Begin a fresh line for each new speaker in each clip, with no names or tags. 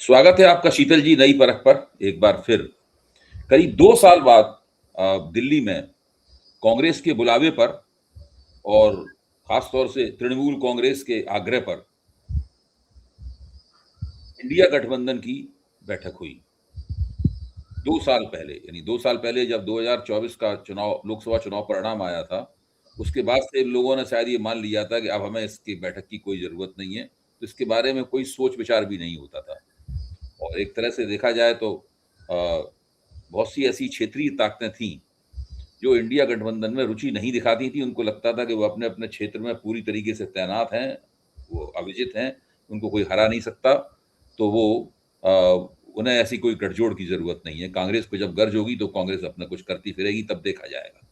स्वागत है आपका शीतल जी नई परख पर एक बार फिर। करीब 2 साल बाद दिल्ली में कांग्रेस के बुलावे पर और खास तौर से तृणमूल कांग्रेस के आग्रह पर इंडिया गठबंधन की बैठक हुई। 2 साल पहले यानी 2 साल पहले जब 2024 का चुनाव लोकसभा चुनाव परिणाम आया था, उसके बाद से इन लोगों ने शायद ये मान लिया था कि अब हमें इसकी बैठक की कोई ज़रूरत नहीं है, तो इसके बारे में कोई सोच-विचार भी नहीं होता था। और एक तरह से देखा जाए तो अ, बहुत सी ऐसी क्षेत्रीय ताकतें थीं, जो इंडिया गठबंधन में रुचि नहीं दिखाती थी। उनको लगता था कि वो अपने-अपने क्षेत्र में पूरी तरीके से तैनात हैं, वो अविजित हैं, उनको कोई हरा नहीं सकता। तो वो उन्हें ऐसी कोई गठजोड़ की ज़रूरत नहीं है। कांग्रेस को जब गर्ज होगी तो कांग्रेस अपना कुछ करती फिरेगी, तब देखा जाएगा।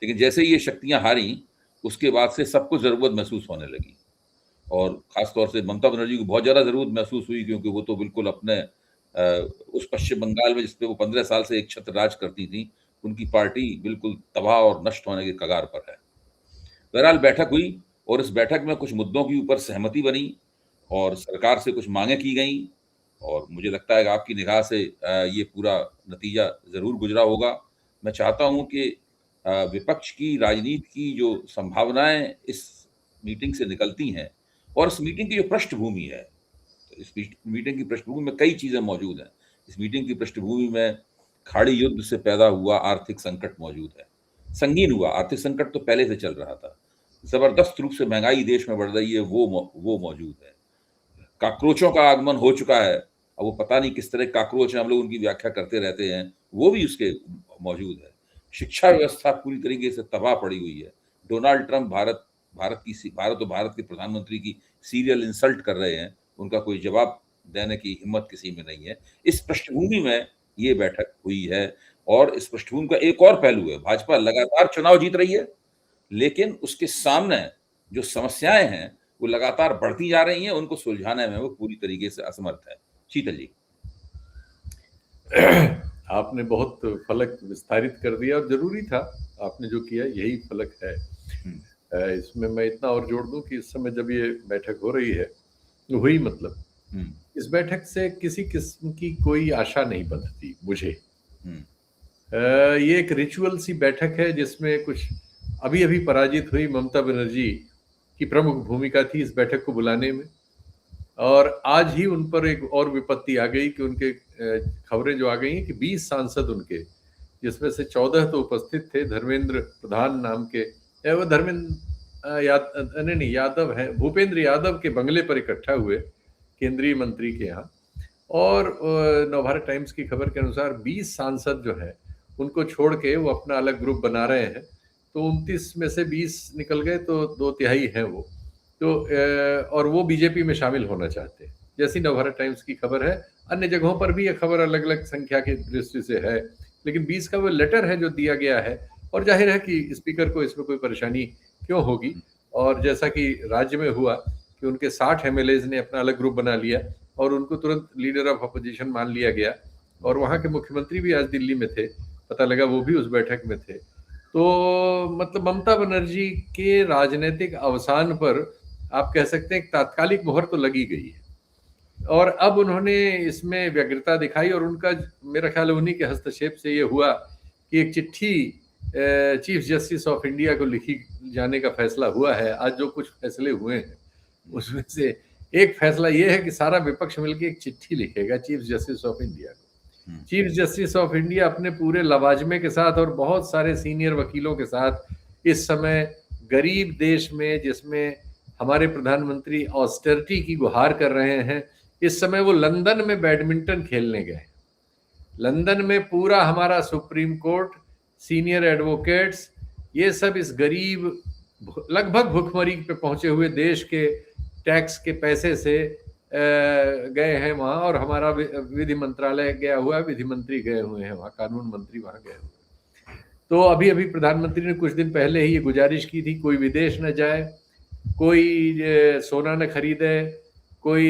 लेकिन जैसे ही ये शक्तियाँ हारीं, उसके बाद से सबको ज़रूरत महसूस होने लगी और ख़ास तौर से ममता बनर्जी को बहुत ज़्यादा ज़रूरत महसूस हुई क्योंकि वो तो बिल्कुल अपने उस पश्चिम बंगाल में जिस पे वो 15 साल से एक छत्र राज करती थीं, उनकी पार्टी बिल्कुल तबाह और नष्ट होने के कगार पर है। बहरहाल बैठक हुई और इस बैठक में कुछ मुद्दों के ऊपर सहमति बनी और सरकार से कुछ माँगें की गईं और मुझे लगता है कि आपकी निगाह से ये पूरा नतीजा ज़रूर गुज़रा होगा। मैं चाहता हूँ कि विपक्ष की राजनीति की जो संभावनाएँ इस मीटिंग से निकलती हैं और इस मीटिंग की जो पृष्ठभूमि है, तो इस मीटिंग की पृष्ठभूमि में कई चीज़ें मौजूद हैं। इस मीटिंग की पृष्ठभूमि में खाड़ी युद्ध से पैदा हुआ आर्थिक संकट मौजूद है। संगीन हुआ, आर्थिक संकट तो पहले से चल रहा था। ज़बरदस्त रूप से महँगाई देश में बढ़ रही है, वो मौजूद है। कॉकरोचों का आगमन हो चुका है। अब वो पता नहीं किस तरह के कॉकरोच हैं, हम लोग उनकी व्याख्या करते रहते हैं, वो भी उसके मौजूद है। शिक्षा व्यवस्था पूरी तरीके से तबाह पड़ी हुई है। डोनाल्ड ट्रम्प भारत और भारत के प्रधानमंत्री की सीरियल इंसल्ट कर रहे हैं, उनका कोई जवाब देने की हिम्मत किसी में नहीं है। इस पृष्ठभूमि में ये बैठक हुई है और इस पृष्ठभूमि का एक और पहलू है, भाजपा लगातार चुनाव जीत रही है, लेकिन उसके सामने जो समस्याएँ हैं, वो लगातार बढ़ती जा रही हैं, उनको सुलझाने में वो पूरी तरीके से असमर्थ है। शीतल जी।
आपने बहुत फलक विस्तारित कर दिया और ज़रूरी था, आपने जो किया यही फलक है। इसमें मैं इतना और जोड़ दूँ कि इस समय जब ये बैठक हो रही है, हुई मतलब, इस बैठक से किसी किस्म की कोई आशा नहीं बंधती मुझे। ये एक रिचुअल सी बैठक है जिसमें कुछ अभी-अभी पराजित हुई ममता बनर्जी की प्रमुख भूमिका थी इस बैठक को बुलाने में और आज ही उन पर एक और विपत्ति आ गई कि उनके खबरें जो आ गई हैं कि 20 सांसद उनके, जिसमें से 14 तो उपस्थित थे, धर्मेंद्र प्रधान नाम के, वो यादव है, भूपेंद्र यादव के बंगले पर इकट्ठा हुए केंद्रीय मंत्री के यहाँ और नवभारत टाइम्स की खबर के अनुसार 20 सांसद जो हैं उनको छोड़ के वो अपना अलग ग्रुप बना रहे हैं। तो 29 में से 20 निकल गए तो 2/3 हैं वो। तो और वो बीजेपी में शामिल होना चाहते हैं, जैसी नवभारत टाइम्स की खबर है। अन्य जगहों पर भी ये खबर अलग अलग संख्या की दृष्टि से है, लेकिन 20 का वो लेटर है जो दिया गया है और जाहिर है कि स्पीकर को इसमें कोई परेशानी क्यों होगी। और जैसा कि राज्य में हुआ कि उनके 60 एमएलएज ने अपना अलग ग्रुप बना लिया और उनको तुरंत लीडर ऑफ अपोजिशन मान लिया गया और वहाँ के मुख्यमंत्री भी आज दिल्ली में थे, पता लगा वो भी उस बैठक में थे। तो मतलब ममता बनर्जी के राजनीतिक अवसान पर आप कह सकते हैं एक तात्कालिक मोहर तो लगी गई है और अब उन्होंने इसमें व्यग्रता दिखाई और उनका मेरा ख्याल है उन्हीं के हस्तक्षेप से ये हुआ कि एक चिट्ठी चीफ जस्टिस ऑफ इंडिया को लिखी जाने का फैसला हुआ है। आज जो कुछ फैसले हुए हैं उसमें से एक फैसला ये है कि सारा विपक्ष मिलकर एक चिट्ठी लिखेगा चीफ जस्टिस ऑफ इंडिया को। चीफ जस्टिस ऑफ इंडिया अपने पूरे लवाजमे के साथ और बहुत सारे सीनियर वकीलों के साथ इस समय गरीब देश में, जिसमें हमारे प्रधानमंत्री ऑस्टेरिटी की गुहार कर रहे हैं, इस समय वो लंदन में बैडमिंटन खेलने गए। लंदन में पूरा हमारा सुप्रीम कोर्ट, सीनियर एडवोकेट्स, ये सब इस गरीब लगभग भुखमरी पे पहुंचे हुए देश के टैक्स के पैसे से गए हैं वहाँ और हमारा विधि मंत्रालय गया हुआ है, विधि मंत्री गए हुए हैं वहाँ, कानून मंत्री वहाँ गए हुए हैं। तो अभी अभी प्रधानमंत्री ने कुछ दिन पहले ही ये गुजारिश की थी, कोई विदेश न जाए, कोई सोना न खरीदे, कोई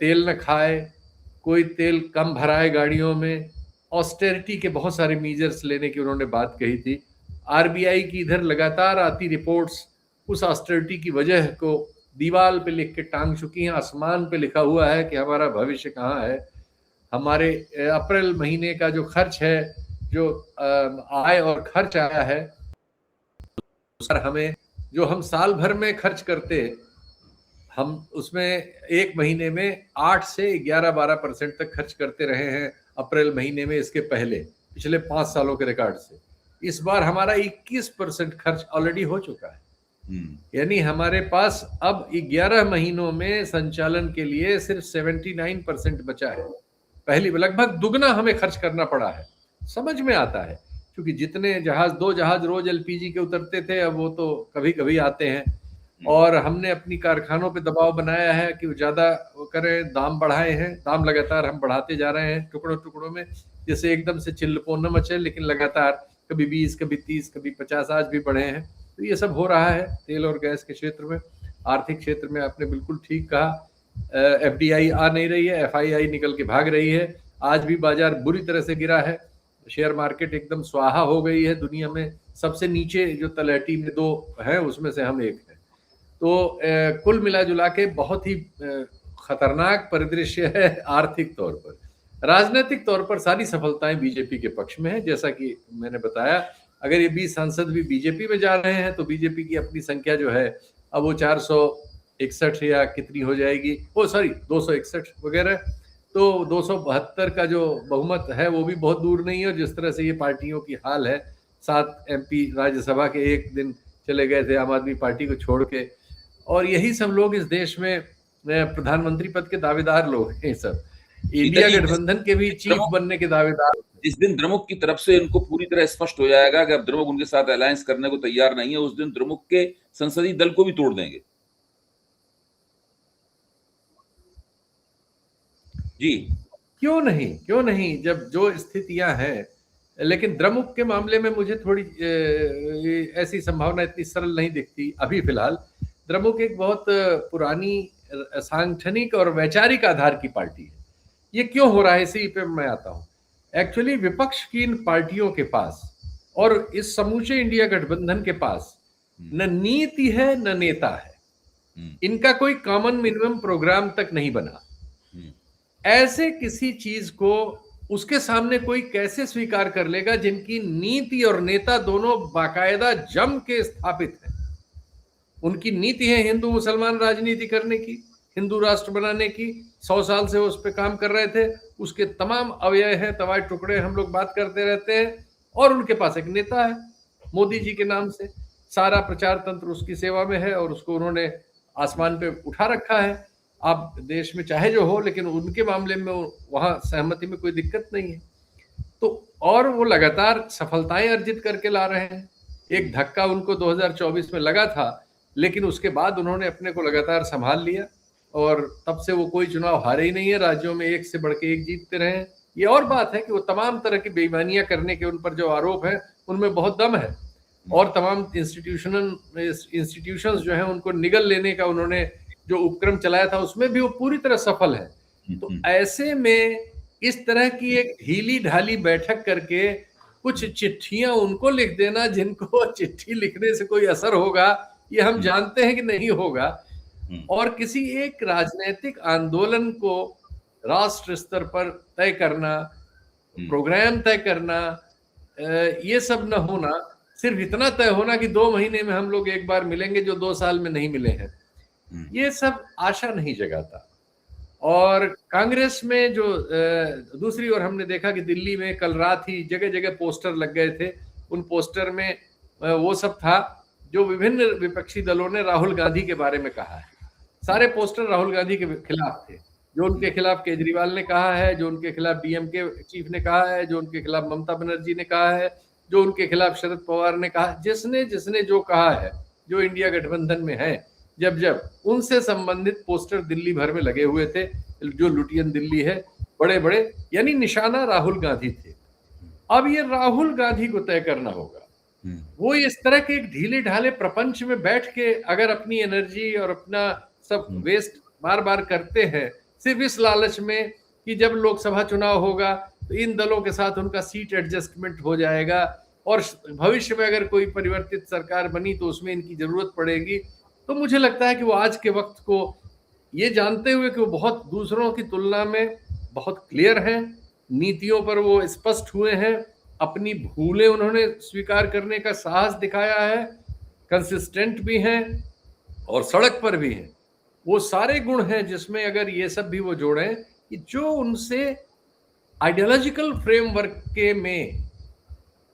तेल न खाए, कोई तेल कम भराए गाड़ियों में। ऑस्टेरिटी के बहुत सारे मीजर्स लेने की उन्होंने बात कही थी। आरबीआई की इधर लगातार आती रिपोर्ट्स उस ऑस्टेरिटी की वजह को दीवार पे लिख के टांग चुकी हैं, आसमान पे लिखा हुआ है कि हमारा भविष्य कहाँ है। हमारे अप्रैल महीने का जो खर्च है, जो आय और खर्च आया है, सर हमें जो हम साल भर में खर्च करते, हम उसमें एक महीने में 8 से 11-12% तक खर्च करते रहे हैं अप्रैल महीने में, इसके पहले पिछले 5 सालों के रिकॉर्ड से। इस बार हमारा 21% खर्च ऑलरेडी हो चुका है। यानी हमारे पास अब 11 महीनों में संचालन के लिए सिर्फ 79% बचा है। पहली लगभग दुगना हमें खर्च करना पड़ा है। समझ में आता है, क्योंकि जितने जहाज, 2 जहाज रोज एलपीजी के उतरते थे, अब वो तो कभी कभी आते हैं। और हमने अपनी कारखानों पे दबाव बनाया है कि वो ज्यादा करें, दाम बढ़ाए हैं, दाम लगातार हम बढ़ाते जा रहे हैं टुकड़ों टुकड़ों में, जैसे एकदम से चिल्लपो न मचे, लेकिन लगातार कभी 20, कभी 30, कभी 50 आज भी बढ़े हैं। तो ये सब हो रहा है तेल और गैस के क्षेत्र में। आर्थिक क्षेत्र में आपने बिल्कुल ठीक कहा, एफडीआई आ नहीं रही है, एफआईआई निकल के भाग रही है। आज भी बाजार बुरी तरह से गिरा है, शेयर मार्केट एकदम स्वाहा हो गई है। दुनिया में सबसे नीचे जो तलहटी में 2 हैं उसमें से हम एक हैं। तो कुल मिला जुला के बहुत ही खतरनाक परिदृश्य है आर्थिक तौर पर। राजनीतिक तौर पर सारी सफलताएं बीजेपी के पक्ष में है। जैसा कि मैंने बताया, अगर ये 20 सांसद भी बीजेपी में जा रहे हैं तो बीजेपी की अपनी संख्या जो है अब वो 461 या कितनी हो जाएगी, 261 वगैरह। तो 272 का जो बहुमत है वो भी बहुत दूर नहीं है। और जिस तरह से ये पार्टियों की हाल है, 7 एमपी राज्यसभा के एक दिन चले गए थे आम आदमी पार्टी को छोड़ के, और यही सब लोग इस देश में प्रधानमंत्री पद के दावेदार लोग हैं। सब इंडिया गठबंधन के भी चीफ बनने के दावेदार।
जिस दिन द्रमुक की तरफ से इनको पूरी तरह स्पष्ट हो जाएगा कि अब द्रमुक उनके साथ अलायंस करने को तैयार नहीं है, उस दिन द्रमुक के संसदीय दल को भी तोड़ देंगे। जी,
क्यों नहीं, जब जो स्थितियां हैं। लेकिन द्रमुक के मामले में मुझे थोड़ी ऐसी संभावना इतनी सरल नहीं दिखती अभी फिलहाल। द्रमुक एक बहुत पुरानी सांगठनिक और वैचारिक आधार की पार्टी है। ये क्यों हो रहा है, इसी पे मैं आता हूँ। एक्चुअली विपक्ष की इन पार्टियों के पास और इस समूचे इंडिया गठबंधन के पास न नीति है न नेता है। इनका कोई कॉमन मिनिमम प्रोग्राम तक नहीं बना। ऐसे किसी चीज को उसके सामने कोई कैसे स्वीकार कर लेगा जिनकी नीति और नेता दोनों बाकायदा जम के स्थापित है। उनकी नीति है हिंदू मुसलमान राजनीति करने की, हिंदू राष्ट्र बनाने की। 100 साल से वो उस पर काम कर रहे थे। उसके तमाम अवयव हैं, तवाय टुकड़े, हम लोग बात करते रहते हैं। और उनके पास एक नेता है मोदी जी के नाम से, सारा प्रचार तंत्र उसकी सेवा में है और उसको उन्होंने आसमान पे उठा रखा है। आप देश में चाहे जो हो, लेकिन उनके मामले में वहां सहमति में कोई दिक्कत नहीं है। तो और वो लगातार सफलताएं अर्जित करके ला रहे हैं। एक धक्का उनको 2024 में लगा था, लेकिन उसके बाद उन्होंने अपने को लगातार संभाल लिया और तब से वो कोई चुनाव हारे ही नहीं है। राज्यों में एक से बढ़ के एक जीतते रहे हैं। ये और बात है कि वो तमाम तरह की बेईमानियां करने के उन पर जो आरोप है उनमें बहुत दम है। और तमाम इंस्टीट्यूशंस जो है उनको निगल लेने का उन्होंने जो उपक्रम चलाया था उसमें भी वो पूरी तरह सफल है। तो ऐसे में इस तरह की एक ढीली ढाली बैठक करके कुछ चिट्ठियां उनको लिख देना जिनको चिट्ठी लिखने से कोई असर होगा, ये हम जानते हैं कि नहीं होगा। और किसी एक राजनीतिक आंदोलन को राष्ट्र स्तर पर तय करना, प्रोग्राम तय करना, ये सब न होना, सिर्फ इतना तय होना कि 2 महीने में हम लोग एक बार मिलेंगे जो 2 साल में नहीं मिले हैं, ये सब आशा नहीं जगाता। और कांग्रेस में जो दूसरी ओर हमने देखा कि दिल्ली में कल रात ही जगह जगह पोस्टर लग गए थे। उन पोस्टर में वो सब था जो विभिन्न विपक्षी दलों ने राहुल गांधी के बारे में कहा है। सारे पोस्टर राहुल गांधी के खिलाफ थे। जो उनके खिलाफ केजरीवाल ने कहा है, जो उनके खिलाफ डीएमके चीफ ने कहा है, जो उनके खिलाफ ममता बनर्जी ने कहा है, जो उनके खिलाफ शरद पवार ने कहा, जिसने जिसने जो कहा है, जो इंडिया गठबंधन में है, जब उनसे संबंधित पोस्टर दिल्ली भर में लगे हुए थे। जो लुटियन दिल्ली है, बड़े बड़े, यानी निशाना राहुल गांधी थे। अब ये राहुल गांधी को तय करना होगा। वो इस तरह के एक ढीले ढाले प्रपंच में बैठ के अगर अपनी एनर्जी और अपना सब वेस्ट बार बार करते हैं सिर्फ इस लालच में कि जब लोकसभा चुनाव होगा तो इन दलों के साथ उनका सीट एडजस्टमेंट हो जाएगा और भविष्य में अगर कोई परिवर्तित सरकार बनी तो उसमें इनकी जरूरत पड़ेगी, तो मुझे लगता है कि वो आज के वक्त को ये जानते हुए कि वो बहुत दूसरों की तुलना में बहुत क्लियर हैं, नीतियों पर वो स्पष्ट हुए हैं, अपनी भूलें उन्होंने स्वीकार करने का साहस दिखाया है, कंसिस्टेंट भी हैं और सड़क पर भी हैं। वो सारे गुण हैं जिसमें अगर ये सब भी वो जोड़ें कि जो उनसे आइडियोलॉजिकल फ्रेमवर्क के में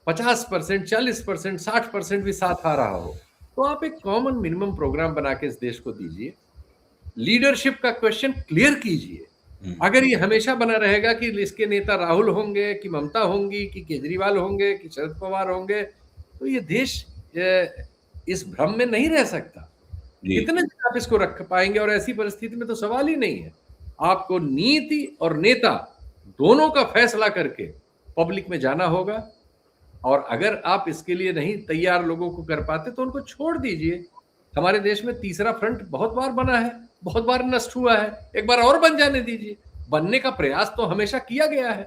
50%, 40%, 60% भी साथ आ रहा हो, तो आप एक कॉमन मिनिमम प्रोग्राम बना के इस देश को दीजिए। लीडरशिप का क्वेश्चन क्लियर कीजिए। अगर ये हमेशा बना रहेगा कि इसके नेता राहुल होंगे, कि ममता होंगी, कि केजरीवाल होंगे, कि शरद पवार होंगे, तो ये देश इस भ्रम में नहीं रह सकता। कितने दिन आप इसको रख पाएंगे? और ऐसी परिस्थिति में तो सवाल ही नहीं है। आपको नीति और नेता दोनों का फैसला करके पब्लिक में जाना होगा, और अगर आप इसके लिए नहीं तैयार लोगों को कर पाते तो उनको छोड़ दीजिए। हमारे देश में तीसरा फ्रंट बहुत बार बना है, बहुत बार नष्ट हुआ है, एक बार और बन जाने दीजिए। बनने का प्रयास तो हमेशा किया गया है।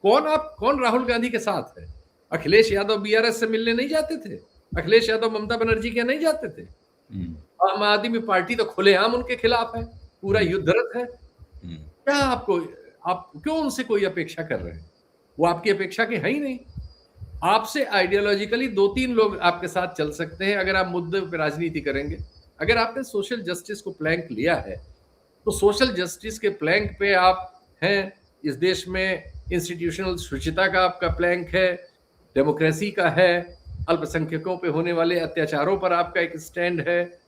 कौन राहुल गांधी के साथ है? अखिलेश यादव बीआरएस से मिलने नहीं जाते थे? अखिलेश यादव ममता बनर्जी के नहीं जाते थे? आम आदमी पार्टी तो खुलेआम उनके खिलाफ है, पूरा युद्धरत है। क्या आप क्यों उनसे कोई अपेक्षा कर रहे हैं? वो आपकी अपेक्षा के है ही नहीं। आपसे आइडियोलॉजिकली 2-3 लोग आपके साथ चल सकते हैं अगर आप मुद्दे पे राजनीति करेंगे। अगर आपने सोशल जस्टिस को प्लैंक लिया है, तो सोशल जस्टिस के प्लैंक पे आप हैं। इस देश में इंस्टीट्यूशनल शुचिता का आपका प्लैंक है, डेमोक्रेसी का है, अल्पसंख्यकों पे होने वाले अत्याचारों पर आपका एक स्टैंड है,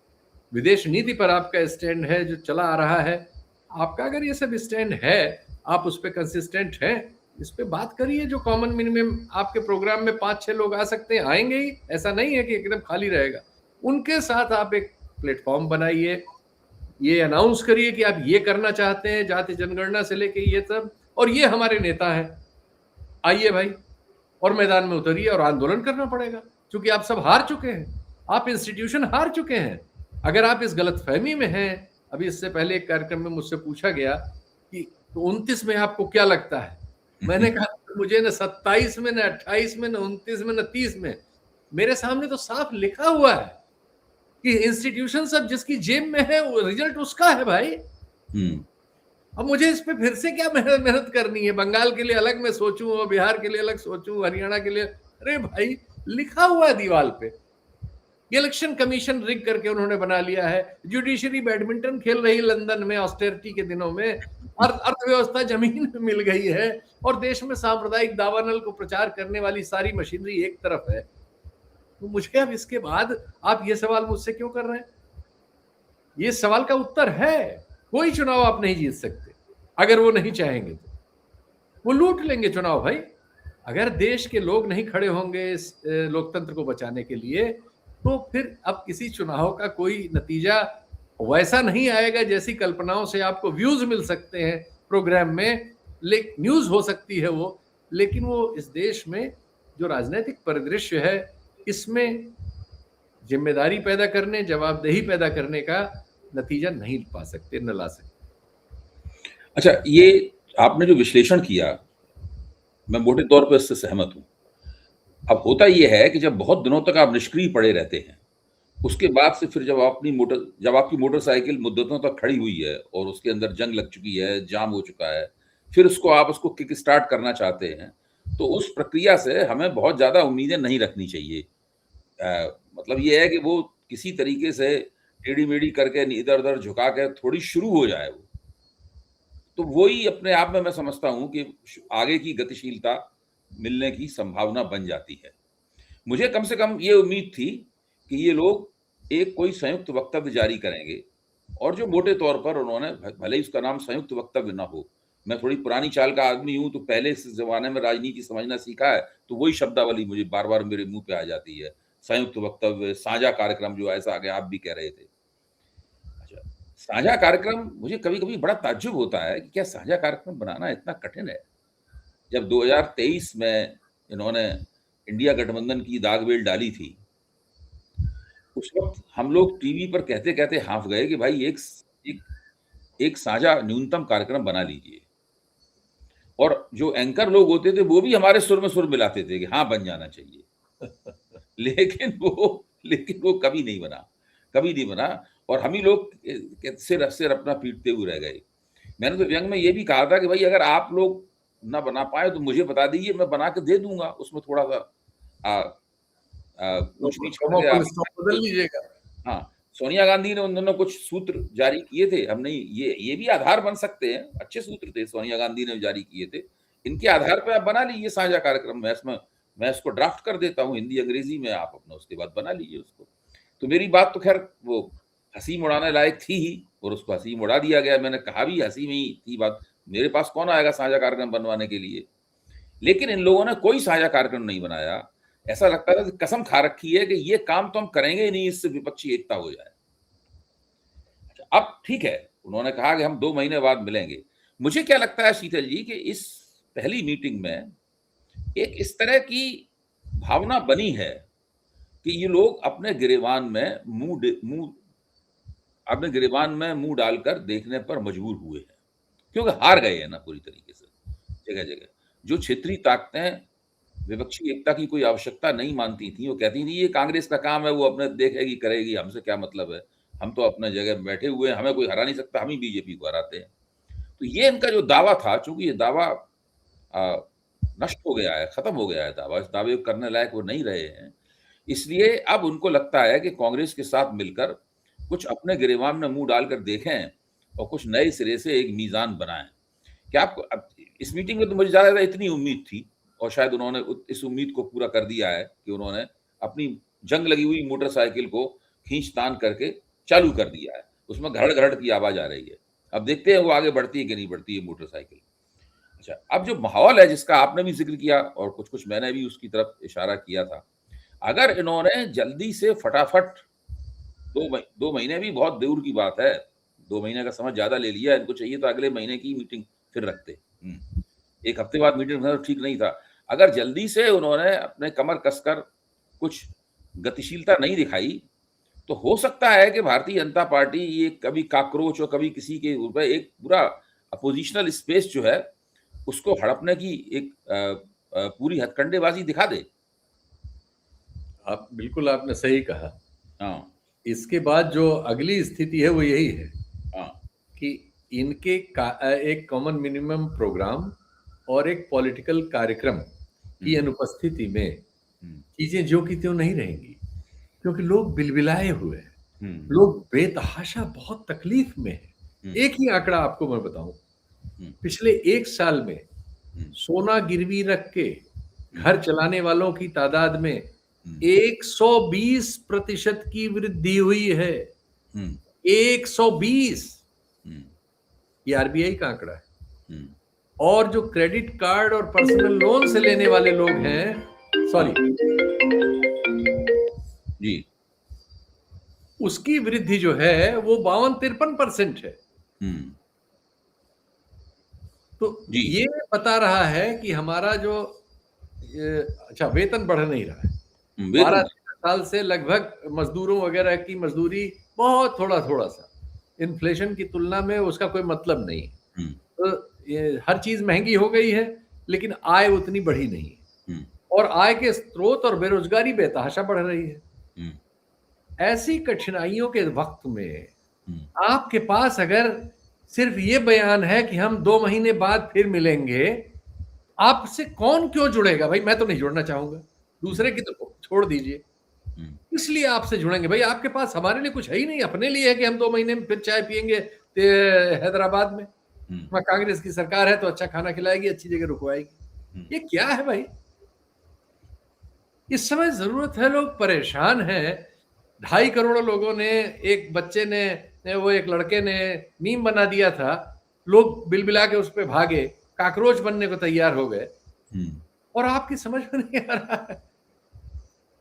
विदेश नीति पर आपका स्टैंड है जो चला आ रहा है। आपका अगर ये सब स्टैंड है, आप उस पर कंसिस्टेंट हैं, इस पे बात करिए। जो कॉमन मिनिमम आपके प्रोग्राम में 5-6 लोग आ सकते हैं, आएंगे ही, ऐसा नहीं है कि एकदम खाली रहेगा। उनके साथ आप एक प्लेटफॉर्म बनाइए, ये अनाउंस करिए कि आप ये करना चाहते हैं, जाति जनगणना से लेके ये सब, और ये हमारे नेता हैं, आइए भाई, और मैदान में उतरिए और आंदोलन करना पड़ेगा, क्योंकि आप सब हार चुके हैं, आप इंस्टीट्यूशन हार चुके हैं। अगर आप इस गलतफहमी में हैं, अभी इससे पहले एक कार्यक्रम में मुझसे पूछा गया कि तो 29 में आपको क्या लगता है? मैंने कहा मुझे न 27 में, न 28 में, न 29 में, न 30 में, मेरे सामने तो साफ लिखा हुआ है कि इंस्टीट्यूशन सब जिसकी जेब में है वो रिजल्ट उसका है भाई। अब मुझे इस पे फिर से क्या मेहनत करनी है? बंगाल के लिए अलग मैं सोचूं और बिहार के लिए अलग सोचूं, हरियाणा के लिए? अरे भाई, लिखा हुआ है दीवार पे। इलेक्शन कमीशन रिग करके उन्होंने बना लिया है। जुडिशरी बैडमिंटन खेल रही लंदन में ऑस्टेरिटी के दिनों में, अर्थव्यवस्था जमीन में मिल गई है, और देश में सांप्रदायिक दावानल को प्रचार करने वाली सारी मशीनरी एक तरफ है। तो मुझे अब इसके बाद आप ये सवाल मुझसे क्यों कर रहे हैं? ये सवाल का उत्तर है, कोई चुनाव आप नहीं जीत सकते अगर वो नहीं चाहेंगे तो। वो लूट लेंगे चुनाव भाई। अगर देश के लोग नहीं खड़े होंगे इस लोकतंत्र को बचाने के लिए, तो फिर अब किसी चुनाव का कोई नतीजा वैसा नहीं आएगा जैसी कल्पनाओं से आपको व्यूज मिल सकते हैं प्रोग्राम में, न्यूज हो सकती है वो, लेकिन वो इस देश में जो राजनीतिक परिदृश्य है, इसमें जिम्मेदारी पैदा करने, जवाबदेही पैदा करने का नतीजा नहीं पा सकते, न ला सकते।
अच्छा, ये आपने जो विश्लेषण किया, मैं मोटे तौर पर इससे सहमत हूं। अब होता यह है कि जब बहुत दिनों तक आप निष्क्रिय पड़े रहते हैं, उसके बाद से फिर जब आपकी मोटरसाइकिल मुद्दतों तक खड़ी हुई है और उसके अंदर जंग लग चुकी है, जाम हो चुका है, फिर आप उसको किक स्टार्ट करना चाहते हैं, तो उस प्रक्रिया से हमें बहुत ज़्यादा उम्मीदें नहीं रखनी चाहिए। मतलब ये है कि वो किसी तरीके से टेढ़ी-मेढ़ी करके इधर-उधर झुका के थोड़ी शुरू हो जाए वो। तो वही अपने आप में मैं समझता हूँ कि आगे की गतिशीलता मिलने की संभावना बन जाती है। मुझे कम से कम ये उम्मीद थी कि ये लोग एक कोई संयुक्त वक्तव्य जारी करेंगे, और जो मोटे तौर पर उन्होंने, भले ही उसका नाम संयुक्त वक्तव्य ना हो, मैं थोड़ी पुरानी चाल का आदमी हूँ, तो पहले इस ज़माने में राजनीति समझना सीखा है, तो वही शब्दावली मुझे बार-बार मेरे मुँह पे आ जाती है। संयुक्त वक्तव्य, साझा कार्यक्रम जो ऐसा आ गया, आप भी कह रहे थे। अच्छा, साझा कार्यक्रम, मुझे कभी-कभी बड़ा ताज्जुब होता है कि क्या साझा कार्यक्रम बनाना इतना कठिन है? जब 2023 में इन्होंने इंडिया गठबंधन की दागवेल डाली थी, उस वक्त हम लोग टीवी पर कहते-कहते हाँफ गए कि भाई एक साझा न्यूनतम कार्यक्रम बना लीजिए। और जो एंकर लोग होते थे वो भी हमारे सुर में सुर मिलाते थे कि हाँ, बन जाना चाहिए। लेकिन वो कभी नहीं बना, कभी नहीं बना। और हम ही लोग सिर सिर अपना पीटते हुए रह गए। मैंने तो व्यंग में ये भी कहा था कि भाई अगर आप लोग ना बना पाए तो मुझे बता दीजिए, मैं बना के दे दूंगा, उसमें थोड़ा सा
तो
ऊंच नीच
प्रोमो
करके
फुल
आप।
स्टॉप बदल लीजिएगा।
हाँ, सोनिया गांधी ने उन दिनों कुछ सूत्र जारी किए थे, हम नहीं, ये भी आधार बन सकते हैं, अच्छे सूत्र थे सोनिया गांधी ने जारी किए थे, इनके आधार पर आप बना लीजिए साझा कार्यक्रम। मैं इसको ड्राफ्ट कर देता हूँ हिंदी अंग्रेजी में, आप अपना उसके बाद बना लीजिए उसको। तो मेरी बात तो खैर वो हंसी मुड़ाने लायक थी ही, और उसको हंसी मुड़ा दिया गया। मैंने कहा भी हंसी में ही थी बात, मेरे पास कौन आएगा साझा कार्यक्रम बनवाने के लिए। लेकिन इन लोगों ने कोई साझा कार्यक्रम नहीं बनाया। ऐसा लगता था कि कसम खा रखी है कि ये काम तो हम करेंगे ही नहीं, इससे विपक्षी एकता हो जाए। अब ठीक है, उन्होंने कहा कि हम 2 महीने बाद मिलेंगे। मुझे क्या लगता है शीतल जी कि इस पहली मीटिंग में एक इस तरह की भावना बनी है कि ये लोग अपने गिरेबान में मुंह डालकर देखने पर मजबूर हुए हैं, क्योंकि हार गए हैं ना पूरी तरीके से जगह जगह। जो क्षेत्रीय ताकतें विपक्षी एकता की कोई आवश्यकता नहीं मानती थी, वो कहती थी ये कांग्रेस का काम है, वो अपने देखेगी करेगी, हमसे क्या मतलब है, हम तो अपने जगह में बैठे हुए हैं, हमें कोई हरा नहीं सकता, हम ही बीजेपी को हराते हैं। तो ये इनका जो दावा था, चूंकि ये दावा नष्ट हो गया है, खत्म हो गया है दावा, इस दावे को करने लायक वो नहीं रहे हैं, इसलिए अब उनको लगता है कि कांग्रेस के साथ मिलकर कुछ अपने गिरेबान में मुंह डालकर देखें और कुछ नए सिरे से एक मीज़ान बनाएं। क्या आपको अब इस मीटिंग में तो मुझे ज़्यादा इतनी उम्मीद थी, और शायद उन्होंने इस उम्मीद को पूरा कर दिया है कि उन्होंने अपनी जंग लगी हुई मोटरसाइकिल को खींच-तान करके चालू कर दिया है। उसमें घड़-घड़ की आवाज़ आ रही है। अब देखते हैं वो आगे बढ़ती है कि नहीं बढ़ती है मोटरसाइकिल। अच्छा, अब जो माहौल है जिसका आपने भी ज़िक्र किया और कुछ-कुछ मैंने भी उसकी तरफ इशारा किया था। अगर इन्होंने जल्दी से फटाफट 2 महीने भी बहुत दूर की बात है, 2 महीने का समय ज़्यादा ले लिया, इनको चाहिए तो अगले महीने की मीटिंग फिर रखते। 1 हफ्ते बाद मीटिंग रखना तो ठीक नहीं था। अगर जल्दी से उन्होंने अपने कमर कसकर कुछ गतिशीलता नहीं दिखाई, तो हो सकता है कि भारतीय जनता पार्टी ये कभी कॉकरोच और कभी किसी के ऊपर एक पूरा अपोजिशनल स्पेस जो है, उसको हड़पने की एक पूरी हथकंडेबाज़ी दिखा दे।
आप बिल्कुल आपने सही कहा।
हाँ,
इसके बाद जो अगली स्थिति है वो यही है
हाँ,
कि इनके एक कॉमन मिनिमम प्रोग्राम और एक पॉलिटिकल कार्यक्रम की अनुपस्थिति में चीजें जो की त्यों नहीं रहेंगी, क्योंकि लोग बिलबिलाए हुए हैं, लोग बेतहाशा बहुत तकलीफ में हैं। एक ही आंकड़ा आपको मैं बताऊं, पिछले 1 साल में सोना गिरवी रख के घर चलाने वालों की तादाद में 120% की वृद्धि हुई है। 120। ये आरबीआई का आंकड़ा है। और जो क्रेडिट कार्ड और पर्सनल लोन से लेने वाले लोग हैं, सॉरी,
जी,
उसकी वृद्धि जो है वो 52-53% है। तो
जी,
ये बता रहा है कि हमारा जो अच्छा, वेतन बढ़ नहीं रहा है।
वेतन
12 साल से लगभग मजदूरों वगैरह की मजदूरी बहुत थोड़ा सा, इन्फ्लेशन की तुलना में उसका कोई मतलब नहीं है। तो ये हर चीज महंगी हो गई है, लेकिन आय उतनी बढ़ी नहीं है, और आय के स्रोत और बेरोजगारी बेतहाशा बढ़ रही है। ऐसी कठिनाइयों के वक्त में आपके पास अगर सिर्फ ये बयान है कि हम 2 महीने बाद फिर मिलेंगे, आपसे कौन क्यों जुड़ेगा भाई? मैं तो नहीं जुड़ना चाहूंगा, दूसरे की तो छोड़ दीजिए। इसलिए आपसे जुड़ेंगे भाई, आपके पास हमारे लिए कुछ है ही नहीं, अपने लिए है कि हम 2 महीने में फिर चाय पियेंगे हैदराबाद में, वहां कांग्रेस की सरकार है तो अच्छा खाना खिलाएगी, अच्छी जगह रुकवाएगी। ये क्या है भाई? इस समय जरूरत है, लोग परेशान हैं। 2.5 करोड़ लोगों ने, एक बच्चे ने, वो एक लड़के ने मीम बना दिया था, लोग बिलबिला के उस पर भागे, काकरोच बनने को तैयार हो गए, और आपकी समझ में नहीं आ रहा है।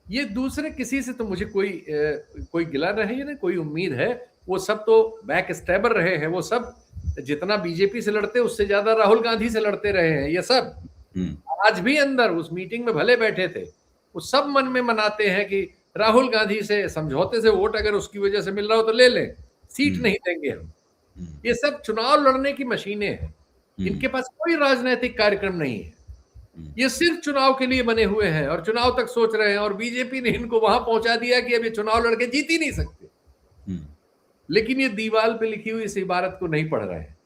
ये दूसरे किसी से तो मुझे कोई गिला नहीं है ना, कोई उम्मीद है। वो सब तो बैक स्टैबर रहे हैं, वो सब जितना बीजेपी से लड़ते उससे ज्यादा राहुल गांधी से लड़ते रहे हैं। ये सब आज भी अंदर उस मीटिंग में भले बैठे थे, वो सब मन में मनाते हैं कि राहुल गांधी से समझौते से वोट अगर उसकी वजह से मिल रहा हो तो ले लें, सीट नहीं देंगे हम। ये सब चुनाव लड़ने की मशीनें हैं, इनके पास कोई राजनीतिक कार्यक्रम नहीं है। ये सिर्फ चुनाव के लिए बने हुए हैं और चुनाव तक सोच रहे हैं, और बीजेपी ने इनको वहां पहुंचा दिया कि अब ये चुनाव लड़के जीत ही नहीं सकते। लेकिन ये दीवार पे लिखी हुई इस इबारत को नहीं पढ़ रहे हैं।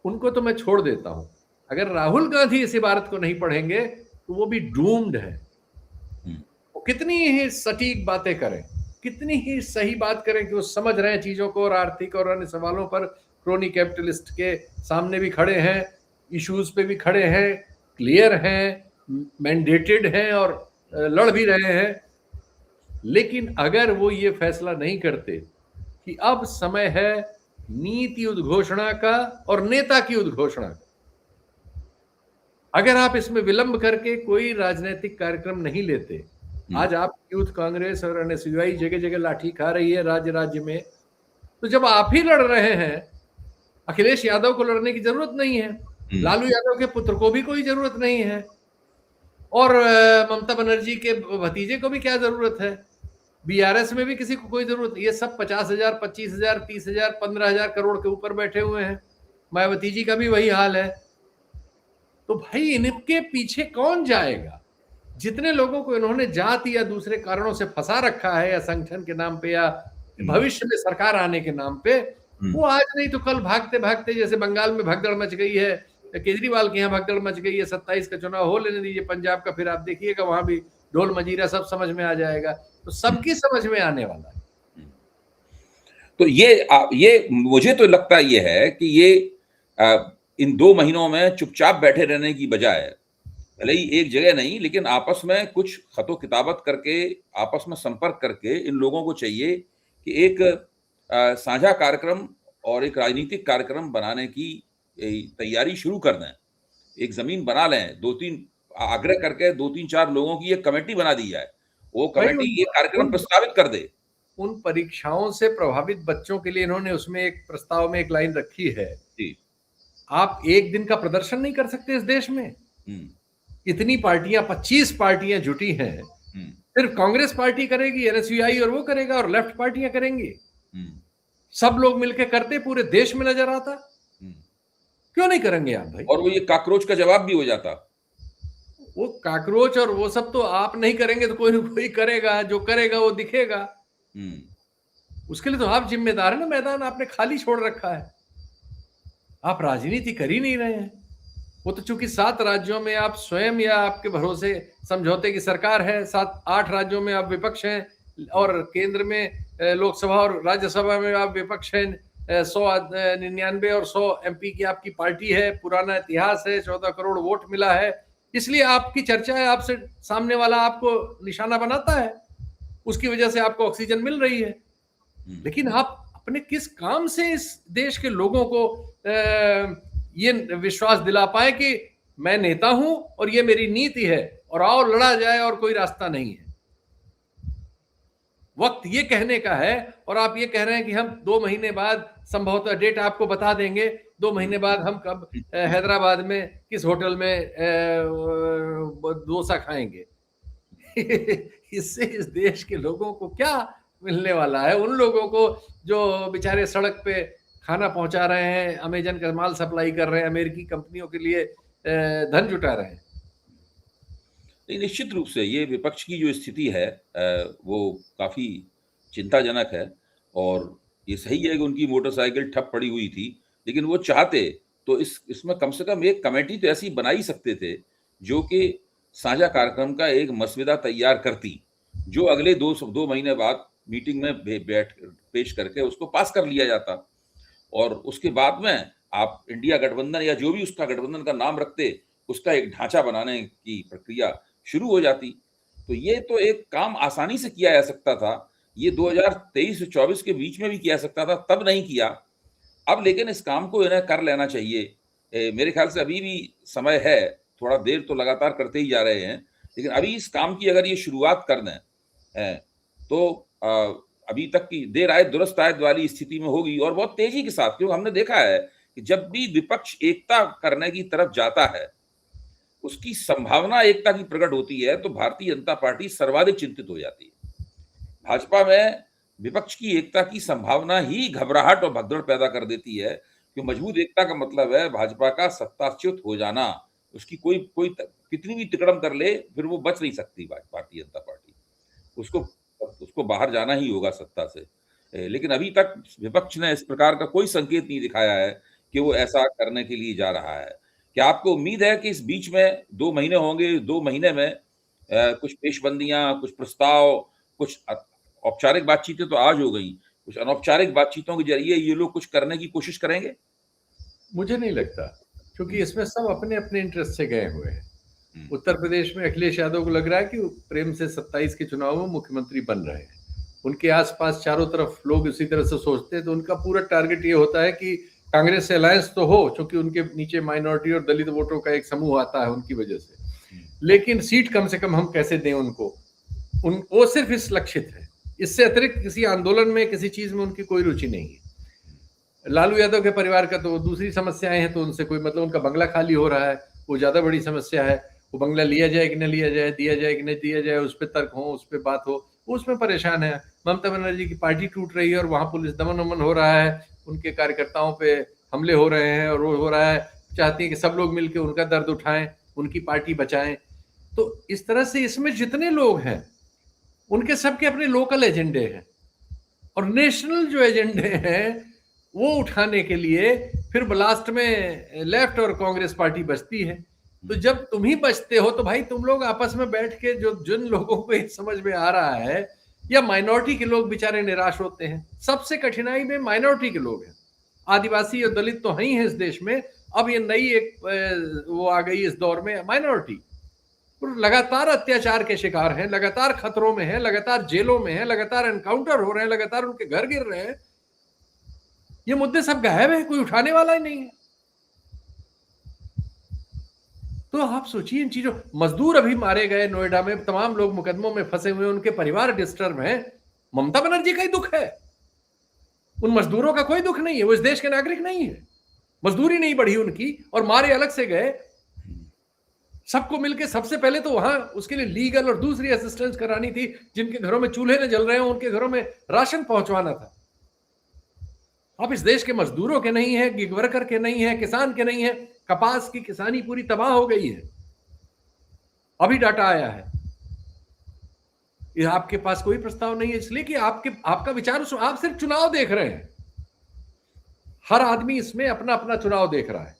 उनको तो मैं छोड़ देता हूं, अगर राहुल गांधी इस इबारत को नहीं पढ़ेंगे तो वो भी डूम्ड है। वो कितनी ही सटीक बातें करें, कितनी ही सही बात करें कि वो समझ रहे हैं चीजों को और आर्थिक और अन्य सवालों पर क्रोनी कैपिटलिस्ट के सामने भी खड़े हैं, इश्यूज पे भी खड़े हैं, क्लियर हैं, मैंडेटेड हैं और लड़ भी रहे हैं। लेकिन अगर वो ये फैसला नहीं करते कि अब समय है नीति उद्घोषणा का और नेता की उद्घोषणा का, अगर आप इसमें विलंब करके कोई राजनीतिक कार्यक्रम नहीं लेते, आज आप यूथ कांग्रेस और एनएसयूआई जगह जगह लाठी खा रही है राज्य राज्य में, तो जब आप ही लड़ रहे हैं, अखिलेश यादव को लड़ने की जरूरत नहीं है, लालू यादव के पुत्र को भी कोई जरूरत नहीं है, और ममता बनर्जी के भतीजे को भी क्या जरूरत है, बीआरएस में भी किसी को कोई जरूरत, ये सब 50,000, 25,000, 30,000, 15,000 करोड़ के ऊपर बैठे हुए हैं। मायावती जी का भी वही हाल है। तो भाई इनके पीछे कौन जाएगा? जितने लोगों को इन्होंने जाति या दूसरे कारणों से फंसा रखा है, या संगठन के नाम पे या भविष्य में सरकार आने के नाम पे, वो आज नहीं तो कल भागते भागते, जैसे बंगाल में भगदड़ मच गई है, केजरीवाल के यहाँ भगदड़ मच गई है, 27 का चुनाव हो लेने दीजिए पंजाब का, फिर आप देखिएगा वहां भी ढोल मजीरा सब समझ में आ जाएगा। तो सबकी समझ में आने वाला है।
तो ये मुझे तो लगता ये है कि ये इन 2 महीनों में चुपचाप बैठे रहने की बजाय, भले ही एक जगह नहीं, लेकिन आपस में कुछ खतो किताबत करके, आपस में संपर्क करके इन लोगों को चाहिए कि एक साझा कार्यक्रम और एक राजनीतिक कार्यक्रम बनाने की तैयारी शुरू कर दें। एक जमीन बना लें, 2-3 आग्रह करके 2-3-4 लोगों की एक कमेटी बना दी जाए, वो कमेटी ये कार्यक्रम प्रस्तावित कर दे।
उन परीक्षाओं से प्रभावित बच्चों के लिए इन्होंने उसमें एक प्रस्ताव में एक लाइन रखी है, आप एक दिन का प्रदर्शन नहीं कर सकते इस देश में। इतनी पार्टियां, 25 पार्टियां जुटी हैं, सिर्फ कांग्रेस पार्टी करेगी, एनएसयूआई और वो करेगा, और लेफ्ट पार्टियां करेंगी। सब लोग मिलकर करते, पूरे देश में नजर आता, क्यों नहीं करेंगे आप भाई?
और वो ये काकरोच का जवाब भी हो जाता।
वो काकरोच और वो सब तो आप नहीं करेंगे तो कोई ना कोई करेगा, जो करेगा वो दिखेगा। उसके लिए तो आप जिम्मेदार है ना, मैदान आपने खाली छोड़ रखा है, आप राजनीति कर ही नहीं रहे हैं। वो तो चूंकि 7 राज्यों में आप स्वयं या आपके भरोसे समझौते की सरकार है, 7-8 राज्यों में आप विपक्ष हैं, और केंद्र में लोकसभा और राज्यसभा में आप विपक्ष हैं, 199 और 100 एमपी की आपकी पार्टी है, पुराना इतिहास है, 14 करोड़ वोट मिला है, इसलिए आपकी चर्चा है, आपसे सामने वाला आपको निशाना बनाता है, उसकी वजह से आपको ऑक्सीजन मिल रही है। लेकिन आप अपने किस काम से इस देश के लोगों को ये विश्वास दिला पाए कि मैं नेता हूं और ये मेरी नीति है और आओ लड़ा जाए और कोई रास्ता नहीं है? वक्त ये कहने का है, और आप ये कह रहे हैं कि हम 2 महीने बाद संभवतः डेट आपको बता देंगे, 2 महीने बाद हम कब हैदराबाद में किस होटल में डोसा खाएंगे। इससे इस देश के लोगों को क्या मिलने वाला है? उन लोगों को जो बेचारे सड़क पे खाना पहुंचा रहे हैं, अमेजन का माल सप्लाई कर रहे हैं, अमेरिकी कंपनियों के लिए धन जुटा रहे हैं।
निश्चित रूप से ये विपक्ष की जो स्थिति है वो काफी चिंताजनक है, और ये सही है कि उनकी मोटरसाइकिल ठप पड़ी हुई थी, लेकिन वो चाहते तो इसमें कम से कम एक कमेटी तो ऐसी बना ही सकते थे जो कि साझा कार्यक्रम का एक मसविदा तैयार करती, जो अगले 2 महीने बाद मीटिंग में बैठ पेश करके उसको पास कर लिया जाता, और उसके बाद में आप इंडिया गठबंधन या जो भी उसका गठबंधन का नाम रखते, उसका एक ढांचा बनाने की प्रक्रिया शुरू हो जाती। तो ये तो एक काम आसानी से किया जा सकता था, ये 2023 से 24 के बीच में भी किया सकता था, तब नहीं किया। अब लेकिन इस काम को इन्हें कर लेना चाहिए। मेरे ख्याल से अभी भी समय है, थोड़ा देर तो लगातार करते ही जा रहे हैं, लेकिन अभी इस काम की अगर ये शुरुआत कर दें तो अभी तक की देर आए दुरुस्त आयत वाली स्थिति में होगी, और बहुत तेजी के साथ, क्योंकि हमने देखा है कि जब भी विपक्ष एकता करने की तरफ जाता है, उसकी संभावना एकता की प्रकट होती है, तो भारतीय जनता पार्टी सर्वाधिक चिंतित हो जाती है। भाजपा में विपक्ष की एकता की संभावना ही घबराहट और भगदड़ पैदा कर देती है, कि मजबूत एकता का मतलब है भाजपा का सत्ताच्युत हो जाना। उसकी कोई कितनी भी तिकड़म कर ले, फिर वो बच नहीं सकती भारतीय जनता पार्टी, उसको बाहर जाना ही होगा सत्ता से। लेकिन अभी तक विपक्ष ने इस प्रकार का कोई संकेत नहीं दिखाया है कि वो ऐसा करने के लिए जा रहा है। क्या आपको उम्मीद है कि इस बीच में 2 महीने होंगे, 2 महीने में कुछ पेशबंदियाँ, कुछ प्रस्ताव, कुछ औपचारिक बातचीतें तो आज हो गई, कुछ अनौपचारिक बातचीतों के ज़रिए ये लोग कुछ करने की कोशिश करेंगे?
मुझे नहीं लगता, क्योंकि
हुँ,
इसमें सब अपने-अपने इंटरेस्ट से गए हुए हैं।
हुँ,
उत्तर प्रदेश में अखिलेश यादव को लग रहा है कि प्रेम से 27 के चुनाव में मुख्यमंत्री बन रहे हैं। उनके आस-पास चारों तरफ लोग इसी तरह से सोचते हैं, तो उनका पूरा टारगेट ये होता है कि कांग्रेस से अलायंस तो हो, चूँकि उनके नीचे माइनॉरिटी और दलित वोटरों का एक समूह आता है उनकी वजह से।
हुँ,
लेकिन सीट कम से कम हम कैसे दें उनको? वो सिर्फ इस लक्षित है। इससे अतिरिक्त किसी आंदोलन में, किसी चीज़ में उनकी कोई रुचि नहीं है। लालू यादव के परिवार का तो दूसरी समस्याएं हैं, तो उनसे कोई मतलब, उनका बंगला खाली हो रहा है, वो ज़्यादा बड़ी समस्या है। वो बंगला लिया जाए कि न लिया जाए, दिया जाए कि नहीं दिया जाए, उस पर तर्क हो, उस पर बात हो, वो उसमें परेशान है। ममता बनर्जी की पार्टी टूट रही है और वहाँ पुलिस दमन वमन हो रहा है, उनके कार्यकर्ताओं पे हमले हो रहे हैं और वो हो रहा है, चाहती है कि सब लोग मिलकर उनका दर्द उठाएं, उनकी पार्टी बचाएं। तो इस तरह से इसमें जितने लोग हैं, उनके सबके अपने लोकल एजेंडे हैं, और नेशनल जो एजेंडे हैं वो उठाने के लिए फिर लास्ट में लेफ्ट और कांग्रेस पार्टी बचती है। तो जब तुम ही बचते हो तो भाई तुम लोग आपस में बैठ के, जो जिन लोगों को ये समझ में आ रहा है, या माइनॉरिटी के लोग बेचारे निराश होते हैं। सबसे कठिनाई में माइनॉरिटी के लोग हैं, आदिवासी और दलित तो हैं ही हैं इस देश में। अब ये नई एक वो आ गई इस दौर में, माइनॉरिटी लगातार अत्याचार के शिकार हैं, लगातार खतरों में हैं, लगातार जेलों में हैं, लगातार एनकाउंटर हो रहे हैं, लगातार उनके घर गिर रहे हैं। ये मुद्दे सब गायब है, कोई उठाने वाला ही नहीं है। तो आप सोचिए इन चीजों, मजदूर अभी मारे गए नोएडा में, तमाम लोग मुकदमों में फंसे हुए, उनके परिवार डिस्टर्ब हैं। ममता बनर्जी का ही दुख है, उन मजदूरों का कोई दुख नहीं है। वो इस देश के नागरिक नहीं है, मजदूरी नहीं बढ़ी उनकी और मारे अलग से गए। सबको मिलके सबसे पहले तो वहां उसके लिए लीगल और दूसरी असिस्टेंस करानी थी। जिनके घरों में चूल्हे न जल रहे हो उनके घरों में राशन पहुंचवाना था। अब इस देश के मजदूरों के नहीं है, गिग वर्कर के नहीं है, किसान के नहीं है। कपास की किसानी पूरी तबाह हो गई है, अभी डाटा आया है। ये आपके पास कोई प्रस्ताव नहीं है, इसलिए कि आपका विचार, आप सिर्फ चुनाव देख रहे हैं। हर आदमी इसमें अपना अपना चुनाव देख रहा है,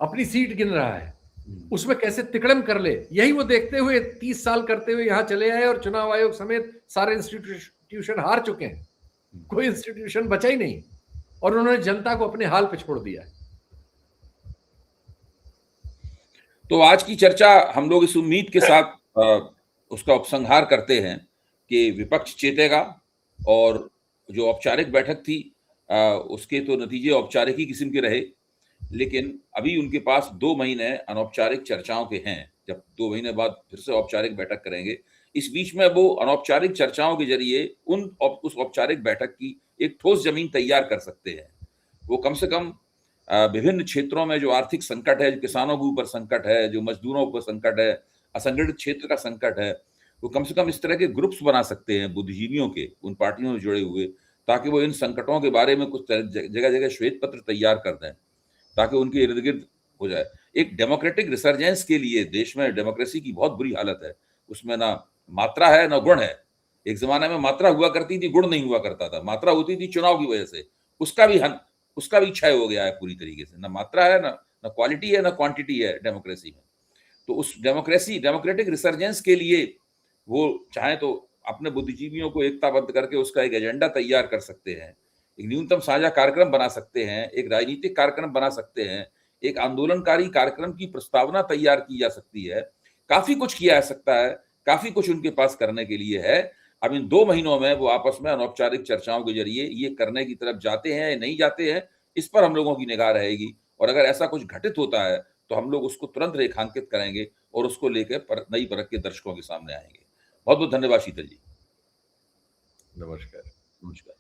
अपनी सीट गिन रहा है, उसमें कैसे तिकड़म कर ले, यही वो देखते हुए 30 साल करते हुए यहां चले आए। और चुनाव आयोग समेत सारे इंस्टीट्यूशन हार चुके हैं, कोई इंस्टीट्यूशन बचा ही नहीं, और उन्होंने जनता को अपने हाल पे छोड़ दिया है।
तो आज की चर्चा हम लोग इस उम्मीद के साथ उसका उपसंहार करते हैं कि विपक्ष चेतेगा और जो औपचारिक बैठक थी उसके तो नतीजे औपचारिक ही किस्म के रहे, लेकिन अभी उनके पास 2 महीने अनौपचारिक चर्चाओं के हैं। जब 2 महीने बाद फिर से औपचारिक बैठक करेंगे, इस बीच में वो अनौपचारिक चर्चाओं के ज़रिए उस औपचारिक बैठक की एक ठोस ज़मीन तैयार कर सकते हैं। वो कम से कम विभिन्न क्षेत्रों में जो आर्थिक संकट है, जो किसानों के ऊपर संकट है, जो मजदूरों पर संकट है, असंगठित क्षेत्र का संकट है, वो कम से कम इस तरह के ग्रुप्स बना सकते हैं बुद्धिजीवियों के, उन पार्टियों से जुड़े हुए, ताकि वो इन संकटों के बारे में कुछ जगह-जगह श्वेत पत्र तैयार कर दें, ताकि उनके इर्द-गिर्द हो जाए। एक डेमोक्रेटिक रिसर्जेंस के लिए देश में डेमोक्रेसी की बहुत बुरी हालत है। उसमें ना मात्रा है, ना गुण है। एक ज़माने में मात्रा हुआ करती थी, गुण नहीं हुआ करता था। मात्रा होती थी चुनाव की वजह से, उसका भी क्षय हो गया है पूरी तरीके से। ना मात्रा है, ना क्वालिटी है, ना क्वांटिटी है डेमोक्रेसी में। तो उस डेमोक्रेटिक रिसर्जेंस के लिए वो चाहें तो अपने बुद्धिजीवियों को एकताबद्ध करके उसका एक एजेंडा तैयार कर सकते हैं। एक न्यूनतम साझा कार्यक्रम बना सकते हैं, एक राजनीतिक कार्यक्रम बना सकते हैं, एक आंदोलनकारी कार्यक्रम की प्रस्तावना तैयार की जा सकती है। काफ़ी कुछ किया जा सकता है, काफ़ी कुछ उनके पास करने के लिए है। अब इन 2 महीनों में वो आपस में अनौपचारिक चर्चाओं के ज़रिए ये करने की तरफ जाते हैं या नहीं जाते हैं, इस पर हम लोगों की निगाह रहेगी। और अगर ऐसा कुछ घटित होता है, तो हम लोग उसको तुरंत रेखांकित करेंगे और उसको लेके नई परख के दर्शकों के सामने आएँगे। बहुत-बहुत धन्यवाद शीतल जी।
नमस्कार।
नमस्कार।